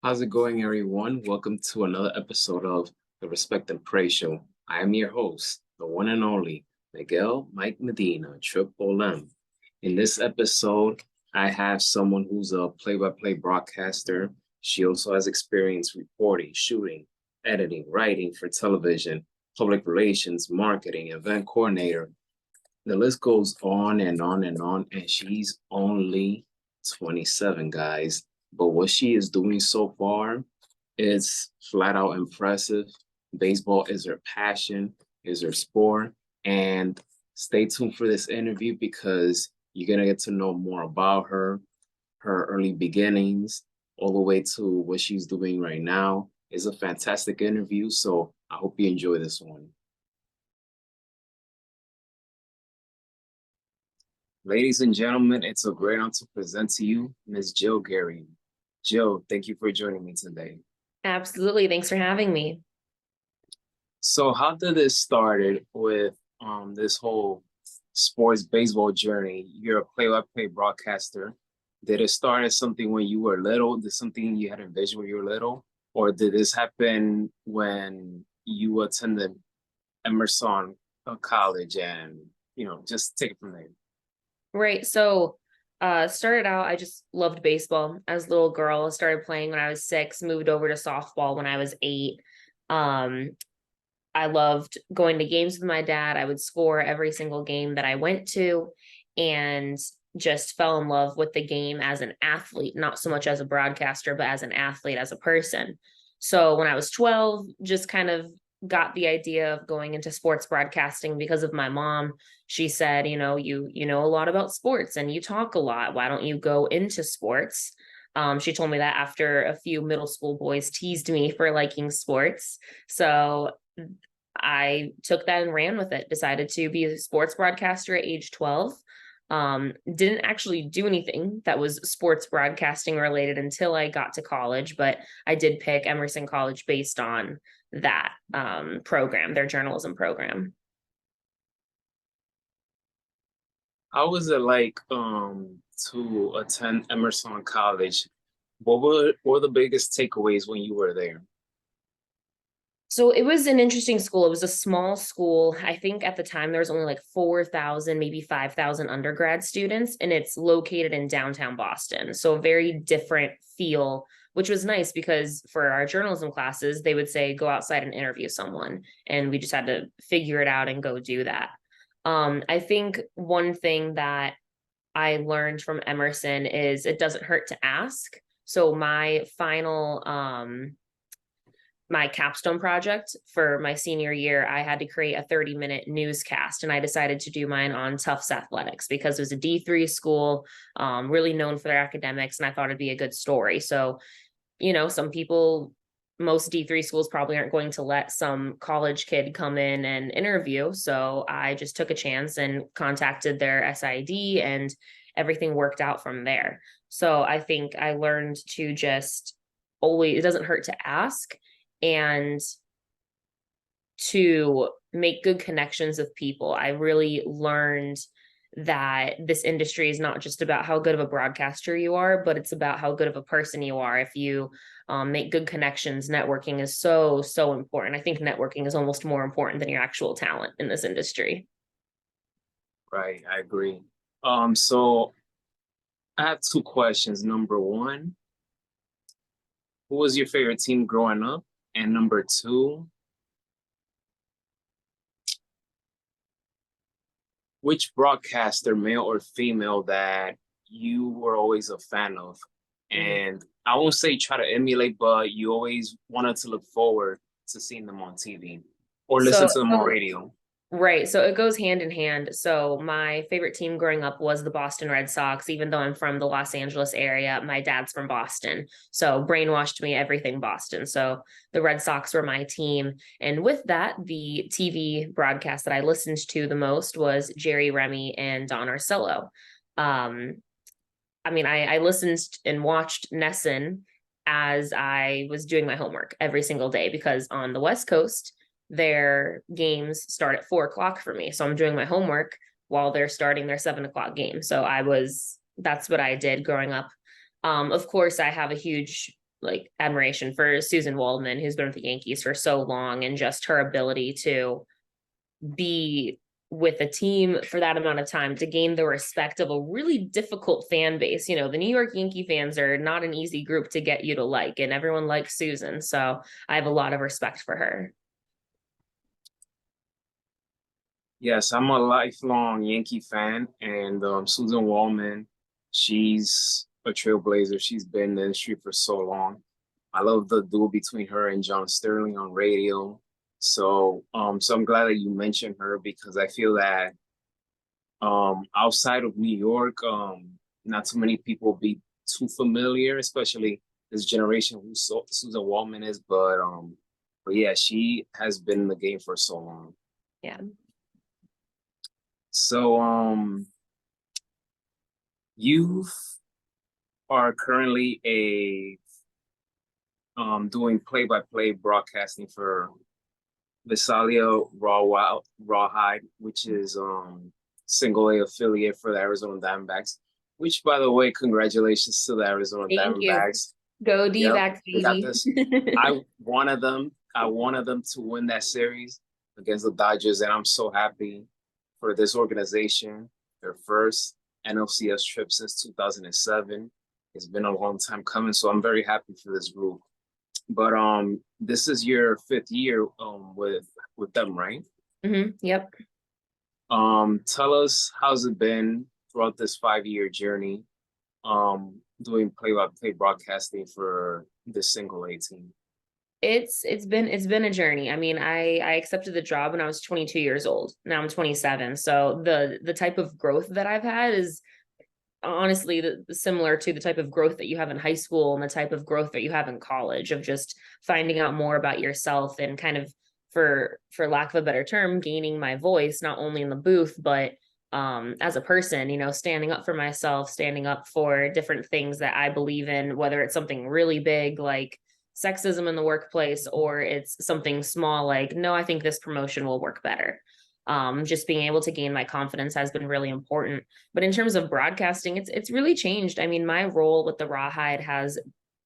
How's it going, everyone? Welcome to another episode of the Respect and Pray Show. I am your host, the one and only Miguel Mike Medina, Triple M. In this episode, I have someone who's a play-by-play broadcaster. She also has experience reporting, shooting, editing, writing for television, public relations, marketing, event coordinator. The list goes on and on and on, and she's only 27, guys. But what she is doing so far is flat out impressive. Baseball is her passion, is her sport. And stay tuned for this interview because you're going to get to know more about her early beginnings, all the way to what she's doing right now. It's a fantastic interview. So I hope you enjoy this one. Ladies and gentlemen, it's a great honor to present to you Ms. Jill Gearin. Jill, thank you for joining me today. Absolutely. Thanks for having me. So how did this started with this whole sports baseball journey? You're a play-by-play broadcaster. Did it start as something when you were little? Did something you had envisioned when you were little? Or did this happen when you attended Emerson College and, just take it from there? Right. So, started out, I just loved baseball as a little girl. I started playing when I was 6, moved over to softball when I was 8. Um, I loved going to games with my dad. I would score every single game that I went to and just fell in love with the game as an athlete, not so much as a broadcaster, but as an athlete, as a person. So when I was 12, just kind of got the idea of going into sports broadcasting because of my mom. She said, you know a lot about sports and you talk a lot. Why don't you go into sports? She told me that after a few middle school boys teased me for liking sports. So I took that and ran with it, decided to be a sports broadcaster at age 12. Didn't actually do anything that was sports broadcasting related until I got to college, but I did pick Emerson College based on that program, their journalism program. How was it like to attend Emerson College? What were the biggest takeaways when you were there? So it was an interesting school. It was a small school. I think at the time there was only like 4,000, maybe 5,000 undergrad students, and it's located in downtown Boston. So a very different feel, which was nice because for our journalism classes, they would say, go outside and interview someone. And we just had to figure it out and go do that. I think one thing that I learned from Emerson is it doesn't hurt to ask. So my capstone project for my senior year, I had to create a 30-minute newscast, and I decided to do mine on Tufts Athletics because it was a D3 school, really known for their academics, and I thought it'd be a good story. So, some people, most D3 schools probably aren't going to let some college kid come in and interview. So I just took a chance and contacted their SID, and everything worked out from there. So I think I learned to just always, it doesn't hurt to ask and to make good connections with people. I really learned that this industry is not just about how good of a broadcaster you are, but it's about how good of a person you are. If you make good connections, networking is so, so important. I think networking is almost more important than your actual talent in this industry. Right, I agree. So I have two questions. Number one, who was your favorite team growing up? And number two, which broadcaster, male or female, that you were always a fan of? And I won't say try to emulate, but you always wanted to look forward to seeing them on TV or listen So to them on radio. Right. So it goes hand in hand. So my favorite team growing up was the Boston Red Sox. Even though I'm from the Los Angeles area, my dad's from Boston. So brainwashed me everything Boston. So the Red Sox were my team. And with that, the TV broadcast that I listened to the most was Jerry Remy and Don Arcello. Um, I listened and watched Nesson as I was doing my homework every single day because on the West Coast, their games start at 4 o'clock for me. So I'm doing my homework while they're starting their 7 o'clock game. So that's what I did growing up. Of course, I have a huge like admiration for Susan Waldman, who's been with the Yankees for so long, and just her ability to be with a team for that amount of time to gain the respect of a really difficult fan base. The New York Yankee fans are not an easy group to get you to like, and everyone likes Susan. So I have a lot of respect for her. Yes, I'm a lifelong Yankee fan, and Susan Waldman, she's a trailblazer. She's been in the industry for so long. I love the duel between her and John Sterling on radio. So I'm glad that you mentioned her because I feel that outside of New York, not too many people be too familiar, especially this generation who Susan Waldman is. But yeah, she has been in the game for so long. Yeah. So you are currently a doing play-by-play broadcasting for Visalia Rawhide, which is single A affiliate for the Arizona Diamondbacks. Which, by the way, congratulations to the Arizona Thank you. Diamondbacks. Go Yep, D-backs, they got baby. this. I wanted them. I wanted them to win that series against the Dodgers, and I'm so happy for this organization. Their first NLCS trip since 2007. It's been a long time coming, so I'm very happy for this group. But this is your fifth year with them, right? Yep. Tell us how's it been throughout this 5-year journey, doing play-by-play broadcasting for the single A team. It's been a journey. I mean, I accepted the job when I was 22 years old. Now I'm 27. So the type of growth that I've had is honestly similar to the type of growth that you have in high school and the type of growth that you have in college, of just finding out more about yourself and kind of, for lack of a better term, gaining my voice, not only in the booth, but as a person, standing up for myself, standing up for different things that I believe in, whether it's something really big like sexism in the workplace, or it's something small like, no, I think this promotion will work better. Just being able to gain my confidence has been really important. But in terms of broadcasting, it's really changed. I mean, my role with the Rawhide has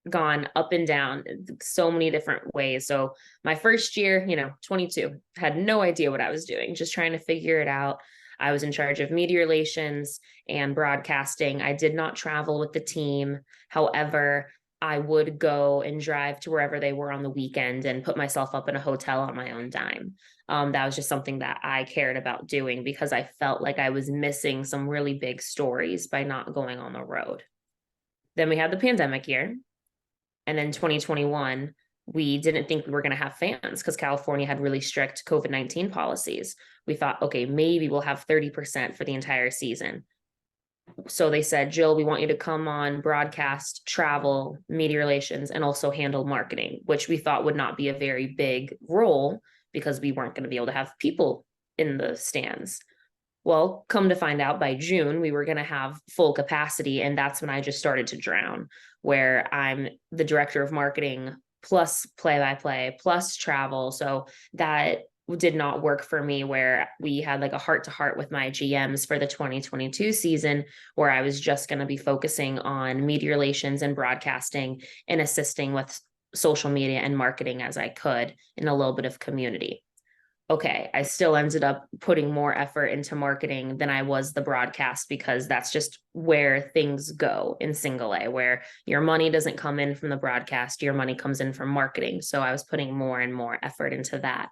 gone up and down so many different ways. So my first year, 22, had no idea what I was doing, just trying to figure it out. I was in charge of media relations and broadcasting. I did not travel with the team. However, I would go and drive to wherever they were on the weekend and put myself up in a hotel on my own dime. That was just something that I cared about doing because I felt like I was missing some really big stories by not going on the road. Then we had the pandemic year. And then 2021, we didn't think we were going to have fans because California had really strict COVID-19 policies. We thought, okay, maybe we'll have 30% for the entire season. So they said, Jill, we want you to come on, broadcast, travel, media relations, and also handle marketing, which we thought would not be a very big role because we weren't going to be able to have people in the stands. Well, come to find out, by June, we were going to have full capacity. And that's when I just started to drown, where I'm the director of marketing plus play by play plus travel. So that did not work for me, where we had like a heart to heart with my GMs for the 2022 season, where I was just going to be focusing on media relations and broadcasting and assisting with social media and marketing as I could, in a little bit of community. Okay, I still ended up putting more effort into marketing than I was the broadcast, because that's just where things go in single A, where your money doesn't come in from the broadcast, your money comes in from marketing. So I was putting more and more effort into that.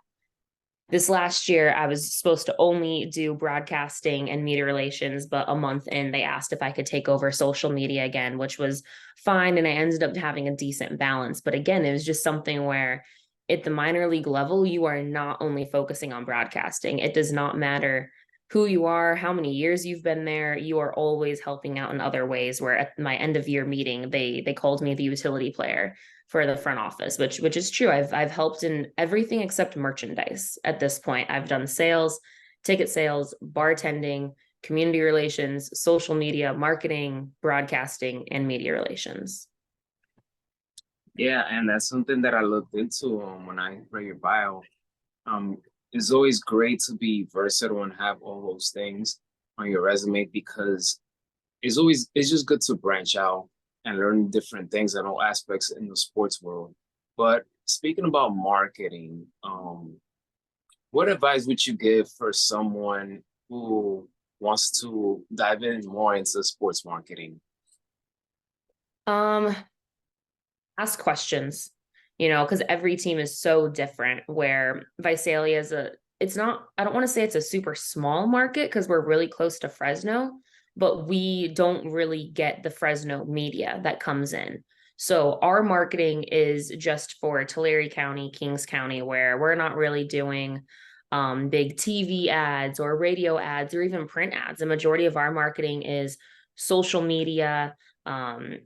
This last year, I was supposed to only do broadcasting and media relations, but a month in, they asked if I could take over social media again, which was fine. And I ended up having a decent balance. But again, it was just something where at the minor league level, you are not only focusing on broadcasting. It does not matter who you are, how many years you've been there, you are always helping out in other ways. Where at my end of year meeting, they called me the utility player for the front office, which is true. I've helped in everything except merchandise at this point. I've done sales, ticket sales, bartending, community relations, social media, marketing, broadcasting, and media relations. Yeah, and that's something that I looked into when I read your bio. It's always great to be versatile and have all those things on your resume, because it's just good to branch out. and learning different things and all aspects in the sports world. But speaking about marketing, what advice would you give for someone who wants to dive in more into sports marketing? Um, Ask questions, because every team is so different. Where Visalia is it's not, I don't want to say it's a super small market because we're really close to Fresno, but we don't really get the Fresno media that comes in. So our marketing is just for Tulare County, Kings County, where we're not really doing big TV ads or radio ads or even print ads. The majority of our marketing is social media, um,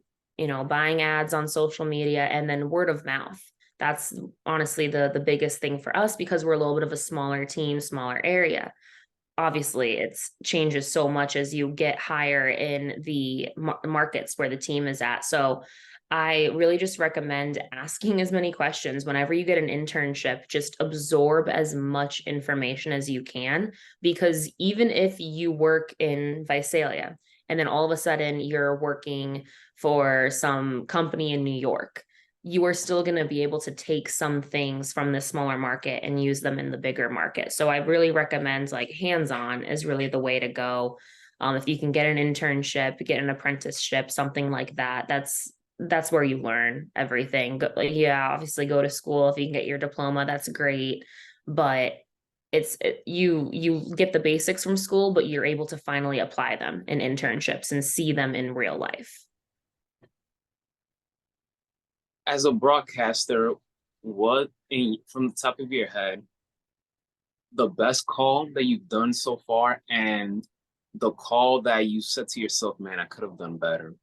buying ads on social media, and then word of mouth. That's honestly the biggest thing for us because we're a little bit of a smaller team, smaller area. Obviously, it's changes so much as you get higher in the markets where the team is at. So I really just recommend asking as many questions whenever you get an internship. Just absorb as much information as you can, because even if you work in Visalia and then all of a sudden you're working for some company in New York, you are still going to be able to take some things from the smaller market and use them in the bigger market. So I really recommend like hands-on is really the way to go. If you can get an internship, get an apprenticeship, something like that, that's where you learn everything. Yeah, obviously go to school. If you can get your diploma, that's great. But you get the basics from school, but you're able to finally apply them in internships and see them in real life. As a broadcaster, from the top of your head, the best call that you've done so far and the call that you said to yourself, man, I could have done better?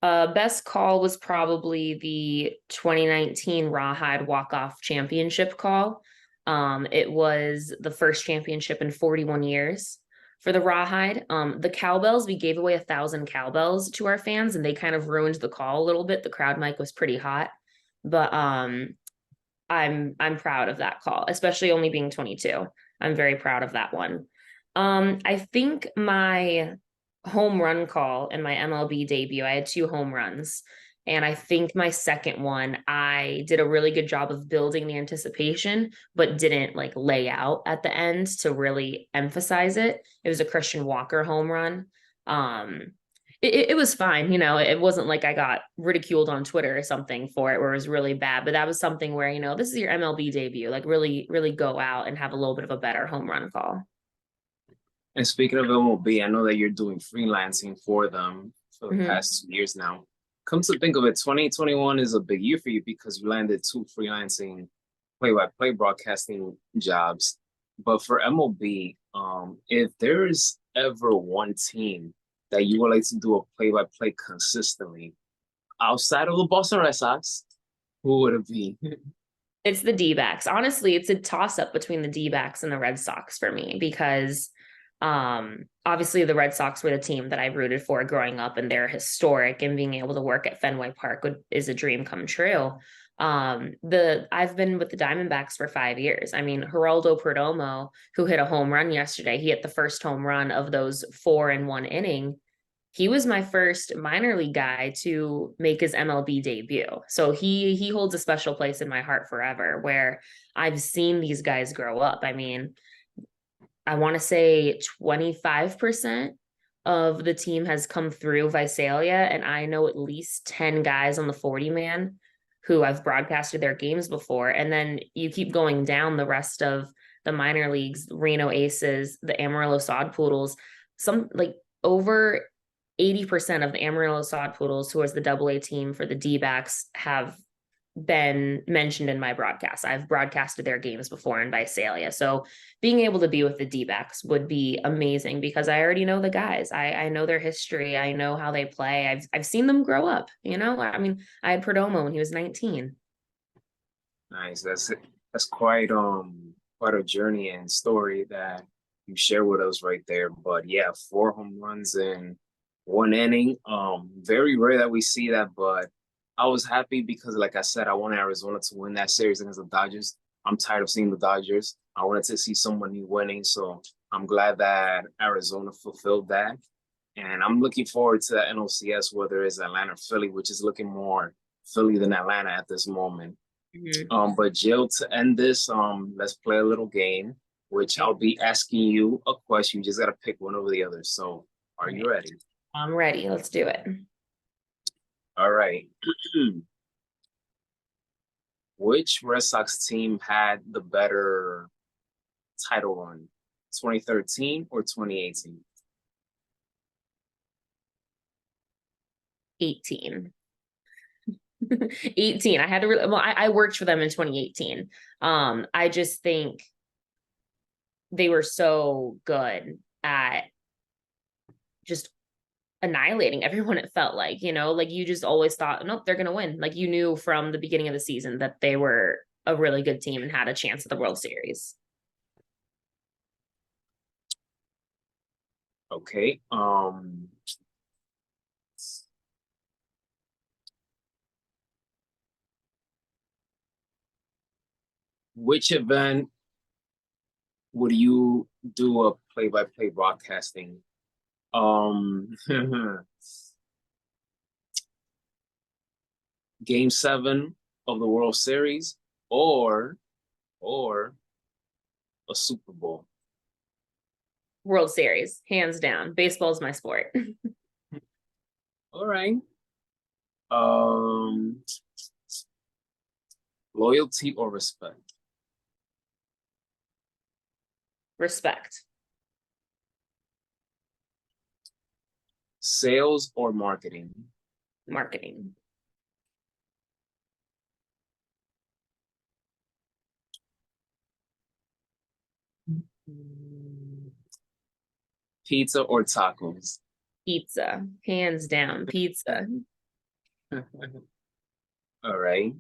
Best call was probably the 2019 Rawhide Walk-Off Championship call. It was the first championship in 41 years for the Rawhide. The cowbells, we gave away 1,000 cowbells to our fans, and they kind of ruined the call a little bit. The crowd mic was pretty hot, but I'm proud of that call, especially only being 22. I'm very proud of that one. I think my home run call in my MLB debut, I had 2 home runs. And I think my second one, I did a really good job of building the anticipation, but didn't like lay out at the end to really emphasize it. It was a Christian Walker home run. Um, it was fine, it wasn't like I got ridiculed on Twitter or something for it where it was really bad, but that was something where, this is your MLB debut, like really, really go out and have a little bit of a better home run call. And speaking of MLB, I know that you're doing freelancing for them for the Mhm. past 2 years now. Come to think of it, 2021 is a big year for you because you landed 2 freelancing play-by-play broadcasting jobs. But for MLB, if there's ever one team that you would like to do a play-by-play consistently outside of the Boston Red Sox, who would it be? It's the D-backs. Honestly, it's a toss-up between the D-backs and the Red Sox for me because obviously the Red Sox were the team that I rooted for growing up, and they're historic, and being able to work at Fenway Park is a dream come true. I've been with the Diamondbacks for 5 years. I mean, Geraldo Perdomo, who hit a home run yesterday, he hit the first home run of those 4 in 1 inning. He was my first minor league guy to make his MLB debut. So he holds a special place in my heart forever, where I've seen these guys grow up. I mean, I want to say 25% of the team has come through Visalia, and I know at least 10 guys on the 40 man who I've broadcasted their games before. And then you keep going down the rest of the minor leagues, Reno Aces, the Amarillo Sod Poodles, some like over 80% of the Amarillo Sod Poodles, who is the AA team for the D-backs, have been mentioned in my broadcast. I've broadcasted their games before in Visalia. So being able to be with the D-backs would be amazing because I already know the guys. I know their history. I know how they play. I've seen them grow up, I mean, I had Perdomo when he was 19. Nice. That's quite a journey and story that you share with us right there. But yeah, 4 home runs in 1 inning. Very rare that we see that, but I was happy because like I said, I wanted Arizona to win that series against the Dodgers. I'm tired of seeing the Dodgers. I wanted to see someone new winning, so I'm glad that Arizona fulfilled that. And I'm looking forward to that NLCS, whether it's Atlanta or Philly, which is looking more Philly than Atlanta at this moment. But Jill, to end this, let's play a little game, which I'll be asking you a question. You just gotta pick one over the other. So, are you ready? I'm ready. Let's do it. All right. Which Red Sox team had the better title run, 2013 or 2018? 18. 18. I had to well, I worked for them in 2018. I just think they were so good at just annihilating everyone. It felt like, like you just always thought, nope, they're gonna win. Like you knew from the beginning of the season that they were a really good team and had a chance at the World Series. Okay. Which event would you do a play-by-play broadcasting? Game 7 of the World Series or a Super Bowl? World Series, hands down. Baseball is my sport. All right. Loyalty or respect? Respect. Sales or marketing? Marketing. Pizza or tacos? Pizza, hands down. Pizza. All right.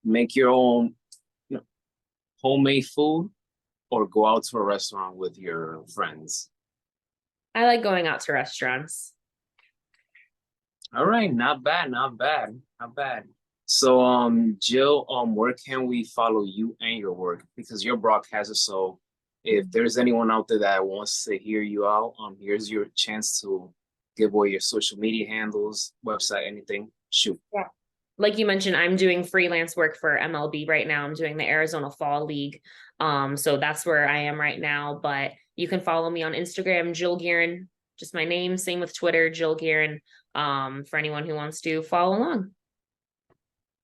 Make your own homemade food or go out to a restaurant with your friends? I like going out to restaurants. All right, not bad, not bad, not bad. So, Jill, where can we follow you and your work? Because you're a broadcaster, so if there's anyone out there that wants to hear you out, here's your chance to give away your social media handles, website, anything. Shoot. Yeah. Like you mentioned, I'm doing freelance work for MLB right now. I'm doing the Arizona Fall League. So that's where I am right now. But you can follow me on Instagram, Jill Gearin, just my name. Same with Twitter, Jill Gearin. For anyone who wants to follow along.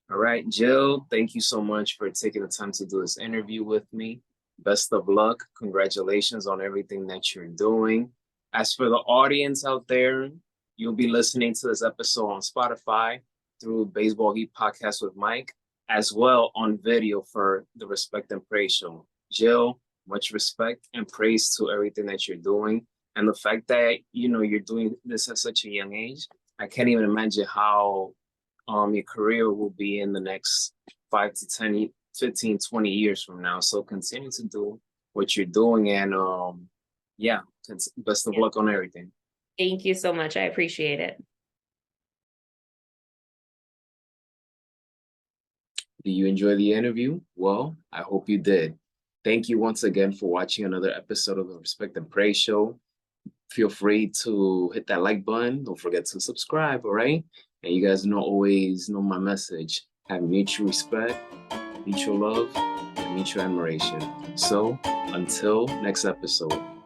All right, Jill, thank you so much for taking the time to do this interview with me. Best of luck. Congratulations on everything that you're doing. As for the audience out there, you'll be listening to this episode on Spotify through Baseball Heat Podcast with Mike, as well on video for the Respect and Praise Show. Jill, much respect and praise to everything that you're doing. And the fact that, you're doing this at such a young age, I can't even imagine how your career will be in the next 5 to 10, 15, 20 years from now. So continue to do what you're doing. And best of luck on everything. Thank you so much. I appreciate it. Do you enjoy the interview? Well, I hope you did. Thank you once again for watching another episode of the Respect and Praise Show. Feel free to hit that like button. Don't forget to subscribe, all right? And you guys always know my message. Have mutual respect, mutual love, and mutual admiration. So until next episode.